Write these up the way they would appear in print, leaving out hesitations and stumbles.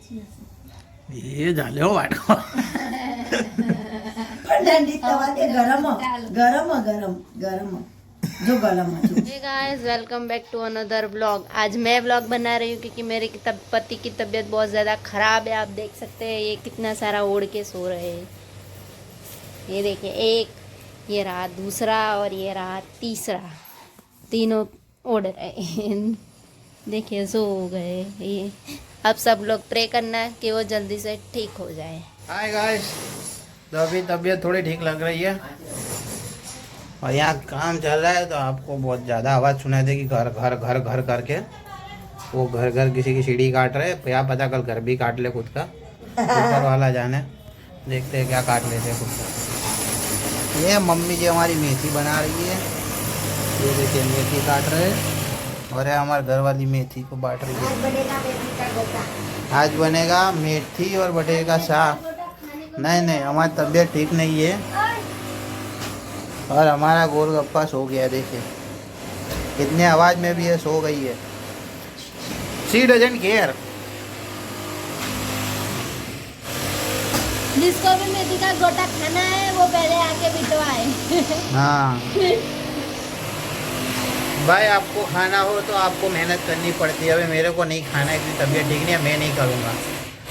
એ ઝાલ્યો વાટકો ठंडी तवा के गरम गरम गरम गरम जो गरम है hey guys welcome back to another vlog. आज मैं व्लॉग बना रही हूँ क्योंकि मेरे पति की तबीयत बहुत ज़्यादा ख़राब है। आप देख सकते हैं ये कितना सारा ओढ़ के सो रहे हैं। ये देखिए, एक ये रहा, दूसरा और ये रहा तीसरा, तीनों ओढ़ रहे हैं। देखिए सो गए। ये अब सब लोग प्रे करना है कि वो जल्दी से ठीक हो जाए। हाय गाइस, तो अभी तबीयत थोड़ी ठीक लग रही है और यहाँ काम चल रहा है तो आपको बहुत ज़्यादा आवाज़ सुनाई देगी घर घर घर घर करके। वो घर घर किसी की सीढ़ी काट रहे, क्या पता कल घर भी काट ले खुद का। ऊपर वाला जाने, देखते हैं क्या काट लेते हैं खुद का। ये मम्मी जी हमारी मेथी बना रही है, ये देखिए मेथी काट रहे हैं और ये हमारे घर वाली मेथी को बांट रही है। आज बनेगा मेथी और बटेके का साग। नहीं नहीं, हमारी तबीयत ठीक नहीं है और हमारा गोलगप्पा सो गया। देखिए कितने आवाज़ में भी ये सो गई है। She doesn't care. जिसको भी मेथी का गोटा खाना है वो पहले आके बिटवाए। हाँ भाई, आपको खाना हो तो आपको मेहनत करनी पड़ती है। अभी मेरे को नहीं खाना है क्योंकि तबीयत ठीक नहीं है, मैं नहीं करूँगा।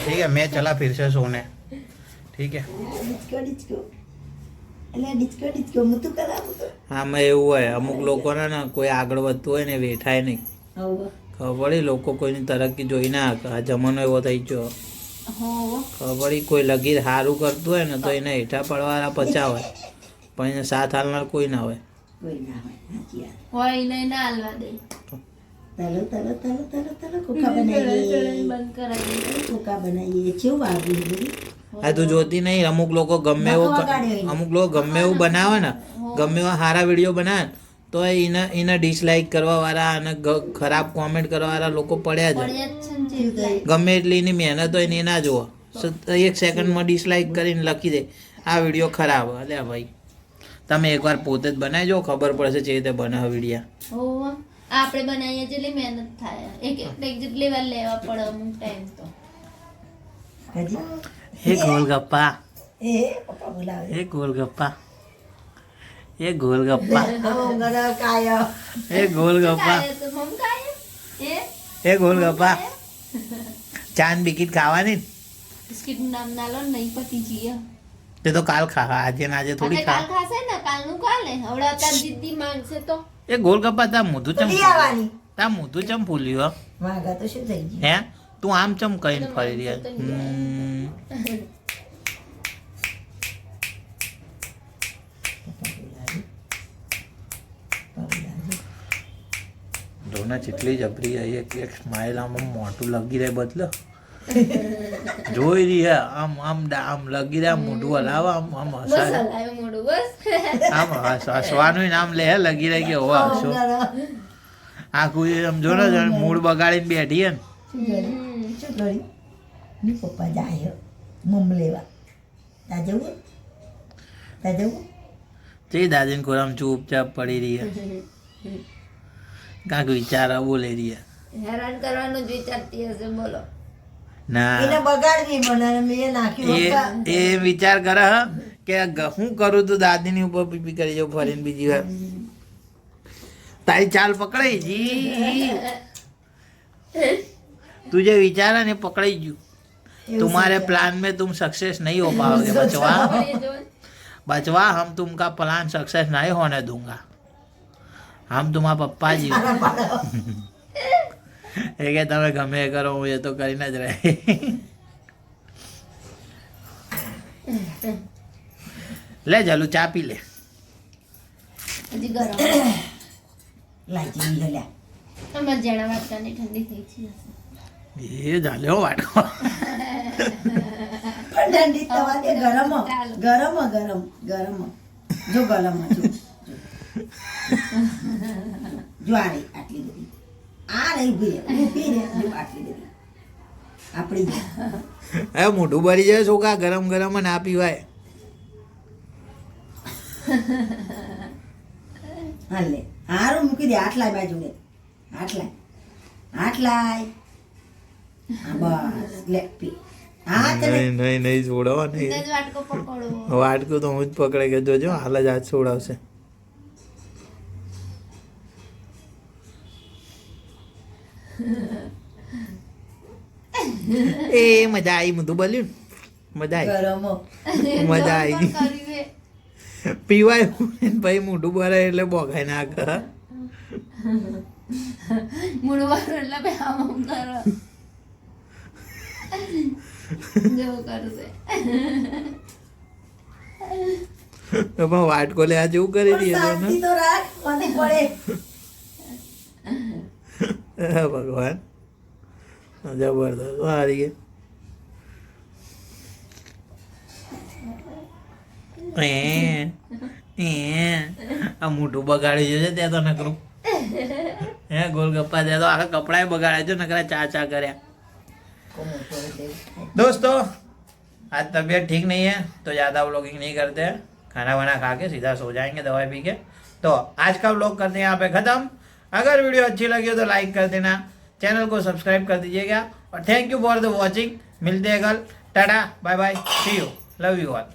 ठीक है, मैं चला फिर से सोने। ठीक है આમાં એવું હોય, અમુક લોકોને ને કોઈ આગળ વધતું હોય ને વેઠાય નહીં. ખબર પડી, લોકો કોઈની તરક્કી જોઈ ના શકે. આ જમાનો એવો થઈ ગયો. ખબર પડી, કોઈ લગીર સારું કરતું હોય ને તો એને હેઠા પડવાના પચા હોય, પણ એને સાથ હાલનાર કોઈ ના હોય. તું જોતી નહીં, અમુક લોકો ગમે એવું બનાવે ને, ગમે એવા સારા વિડીયો બનાવે તો એને ડિસલાઇક કરવા વાળા અને ખરાબ કોમેન્ટ કરવા વાળા લોકો પડ્યા છે. ગમે એટલી એની મહેનત હોય ને એ ના જુઓ, 1 સેકન્ડમાં ડિસલાઇક કરીને લખી દે આ વિડીયો ખરાબ. અલ્યા ભાઈ, તમે એકવાર પોતે જ બનાવી જો, ખબર પડશે જે રીતે બનાવે વિડીયા. આપણે બનાવીએ જેટલી મહેનત થાય, એક જેટલી વાર લેવા પડે અમુક ટાઈમ તો. એ ગોલગપ્પા, એ ગોલગપ્પા, એ ગોલગપ્પા, એ ગોલગપ્પા, એ ગોલગપ્પા. ચાંદ બિકીટ ખાવાની. બિસ્કિટ નું નામ ના લો, નહીં પતી જઈએ. તે તો કાલ ખા, આજે ને આજે થોડી ખા. કાલ ખાશે ને, કાલનું કાલે. હવડા અત્યારે જીદ્દી માંગશે તો. એ ગોલગપ્પા તા મોઢું ચમ ફૂલ્યું. હે તું આમ ચમ કહીને ફરી રહ્યા. જોના જેટલી જબરી આવી, એક સ્માઈલ આમ મોટું લગી રહે બદલો. જોઈ રહી આમ આમ આમ લગી રહ્યા, મોઢું હલાવે, આમ આમ હસાય, આમ હસવાનું નામ લે, લગી રહી કે હોવા હસો. આખું એમ જો ને મૂડ બગાડીને બેઠી ને. પપ્પા જાય મમ લેવા તે દાદીને કોરામ ચૂપચાપ પડી રહી, કાંક વિચાર બોલે રહી. હેરાન કરવાનું જ વિચારતી હશે. બોલો ના, એ વિચાર કરે કે હું કરું તો દાદીની ઉપર પીપી કરી જાઉં ફરીને બીજી વાર. તારી ચાલ પકડાઈ જી, તું જે વિચારા ને પકડાઈ ગયું. तुम्हारे प्लान में तुम सक्सेस नहीं हो पाओगे बचवा. हम तुमका प्लान सक्सेस नहीं होने दूंगा. हम तुम्हारा पप्पा जी એ કે તમે ગમે કરો, હું એ તો કરીને જ રહે. લે ચાલુ ચા પી લે. હજી ગરમ લાગી લે. અમાર જણા વાટકાની ઠંડી થઈ છે. એ ઝાલ્યો વાટકો ठंडी तवा के गरम गरम गरम गरम जो गरम जो आ रही आटली बધી આ રહી ઊભી રે આટલી બધી આપણી. એ મોઢું ભરી જાય છોકરા, ગરમ ગરમ ના પીવાય. હાલે હારું મૂકી દે. આટલાય બાજુ લે, આટલાય હા બસ લે પી હા તને નહીં નહીં નહીં છોડાવો નહીં જ વાટકો પકડવો. વાટકું તો હું જ પકડે કે જોજો હાલ જ હાથ છોડાવશે. એ મજા આવી બધું બોલ્યું મજા ગરમો આવી મજા આવી કરી દે. પીવાય ભાઈ મોઢું ભરાય એટલે બોખાય નાખ મૂળવાનું એટલે બે આમ કરો. જેવું કરું છે. પણ વાટકો લે આ જેવું કરી દઈએ તો શાંતિ તો રાખ મને પડે ભગવાન જબરદસ્ત હારી ગયા. આ મોટું બગાડી જશે ત્યાં તો નકરું હે ગોલગપ્પા ત્યાં તો આખા કપડાય બગાડે છે નકરા ચા ચા કર્યા. दोस्तों आज तबीयत ठीक नहीं है तो ज़्यादा व्लॉगिंग नहीं करते हैं, खाना वाना खा के सीधा सो जाएंगे दवाई पी के. तो आज का व्लॉग करते हैं यहाँ पे ख़त्म. अगर वीडियो अच्छी लगी हो तो लाइक कर देना, चैनल को सब्सक्राइब कर दीजिएगा और thank you for the watching. मिलते हैं कल. Tata bye bye see you love you all.